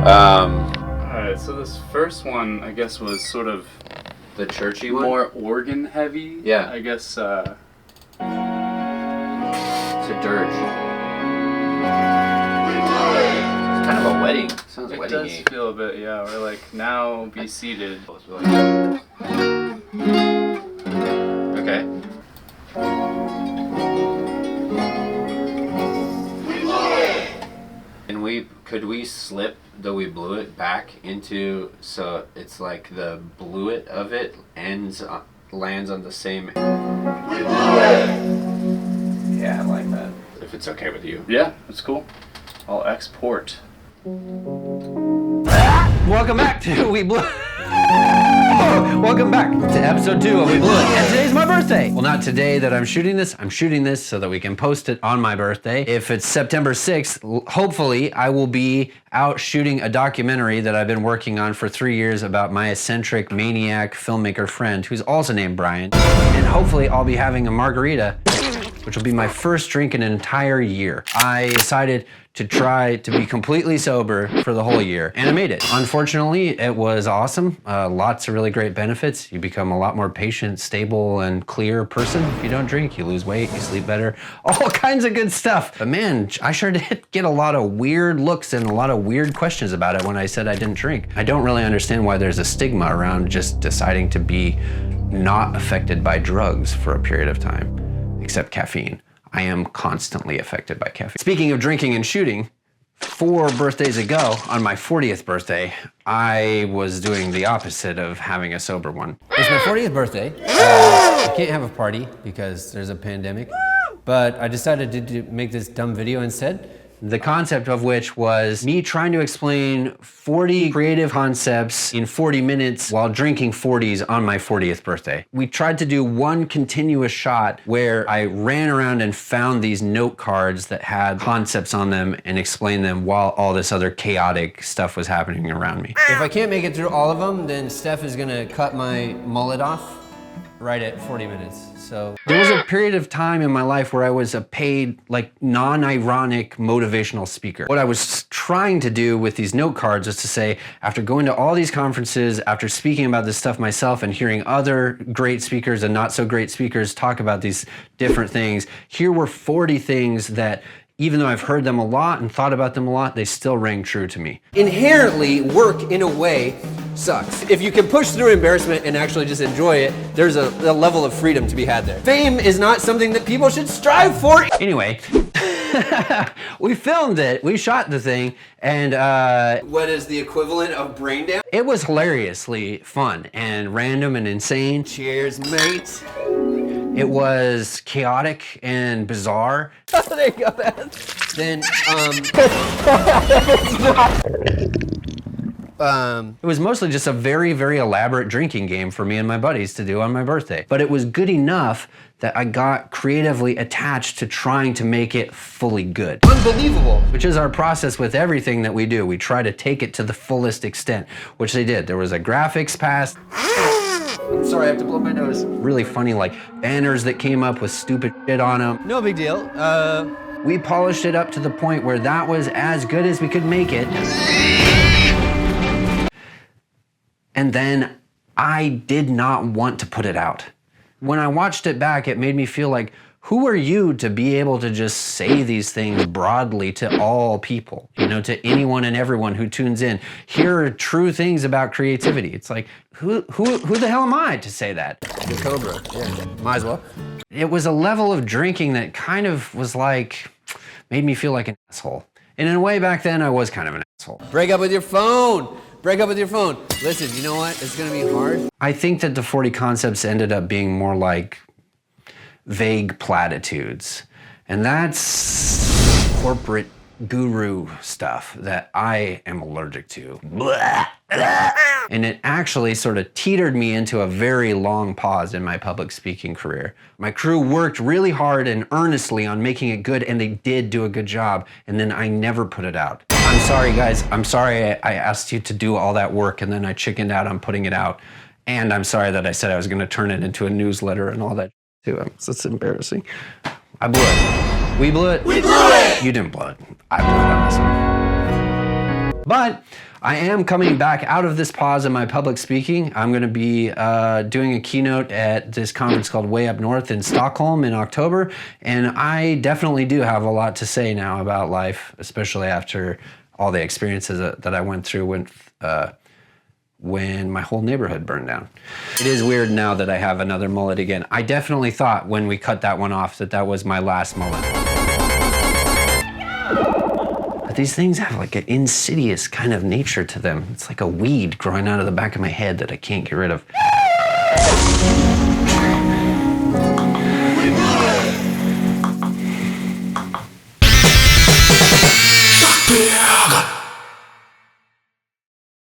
Alright, so this first one, I guess, was sort of the churchy one? More organ heavy. Yeah. I guess, It's a dirge. It's kind of a wedding. Sounds it wedding-y. does feel a bit, yeah. We're like, now be seated. Okay. And could we slip the we blew it back into, so it's like the blew it of it lands on the same. Yeah, I like that. If it's okay with you. Yeah, that's cool. I'll export. Welcome back to We Blew Welcome back to episode 2 of We Blew It. And today's my birthday. Well, not today that I'm shooting this so that we can post it on my birthday. If it's September 6th, hopefully I will be out shooting a documentary that I've been working on for 3 years about my eccentric maniac filmmaker friend who's also named Brian. And hopefully I'll be having a margarita, which will be my first drink in an entire year. I decided to try to be completely sober for the whole year, and I made it. Unfortunately, it was awesome. Lots of really great benefits. You become a lot more patient, stable, and clear person if you don't drink. You lose weight, you sleep better, all kinds of good stuff. But man, I sure did get a lot of weird looks and a lot of weird questions about it when I said I didn't drink. I don't really understand why there's a stigma around just deciding to be not affected by drugs for a period of time, except caffeine. I am constantly affected by caffeine. Speaking of drinking and shooting, 4 birthdays ago, on my 40th birthday, I was doing the opposite of having a sober one. It's my 40th birthday. I can't have a party because there's a pandemic, but I decided to make this dumb video instead. The concept of which was me trying to explain 40 creative concepts in 40 minutes while drinking 40s on my 40th birthday. We tried to do one continuous shot where I ran around and found these note cards that had concepts on them and explained them while all this other chaotic stuff was happening around me. If I can't make it through all of them, then Steph is gonna cut my mullet off right at 40 minutes. So there was a period of time in my life where I was a paid, like, non-ironic motivational speaker. What I was trying to do with these note cards was to say, after going to all these conferences, after speaking about this stuff myself and hearing other great speakers and not so great speakers talk about these different things, here were 40 things that, even though I've heard them a lot and thought about them a lot, they still rang true to me. Inherently, work in a way sucks. If you can push through embarrassment and actually just enjoy it, there's a level of freedom to be had there. Fame is not something that people should strive for. Anyway, we filmed it, we shot the thing, and what is the equivalent of brain damage? It was hilariously fun and random and insane. Cheers, mate. It was chaotic and bizarre. There you go, man. Then, it was mostly just a very, very elaborate drinking game for me and my buddies to do on my birthday. But it was good enough that I got creatively attached to trying to make it fully good. Unbelievable! Which is our process with everything that we do. We try to take it to the fullest extent, which they did. There was a graphics pass. I'm sorry, I have to blow my nose. Really funny, like, banners that came up with stupid shit on them. No big deal. We polished it up to the point where that was as good as we could make it. And then I did not want to put it out. When I watched it back, it made me feel like, who are you to be able to just say these things broadly to all people? You know, to anyone and everyone who tunes in. Here are true things about creativity. It's like, who the hell am I to say that? The Cobra, yeah, might as well. It was a level of drinking that kind of was like, made me feel like an asshole. And in a way back then, I was kind of an asshole. Break up with your phone. Break up with your phone. Listen, you know what? It's gonna be hard. I think that the 40 concepts ended up being more like vague platitudes. And that's corporate guru stuff that I am allergic to. Blah, blah. And it actually sort of teetered me into a very long pause in my public speaking career. My crew worked really hard and earnestly on making it good, and they did do a good job, and then I never put it out. I'm sorry, guys. I'm sorry I asked you to do all that work, and then I chickened out on putting it out. And I'm sorry that I said I was gonna turn it into a newsletter and all that too. So it's embarrassing. I blew it. We blew it. We blew it! You didn't blow it. I blew it on this one. But I am coming back out of this pause in my public speaking. I'm going to be doing a keynote at this conference called Way Up North in Stockholm in October. And I definitely do have a lot to say now about life, especially after all the experiences that I went through when my whole neighborhood burned down. It is weird now that I have another mullet again. I definitely thought when we cut that one off that was my last mullet. But these things have like an insidious kind of nature to them. It's like a weed growing out of the back of my head that I can't get rid of.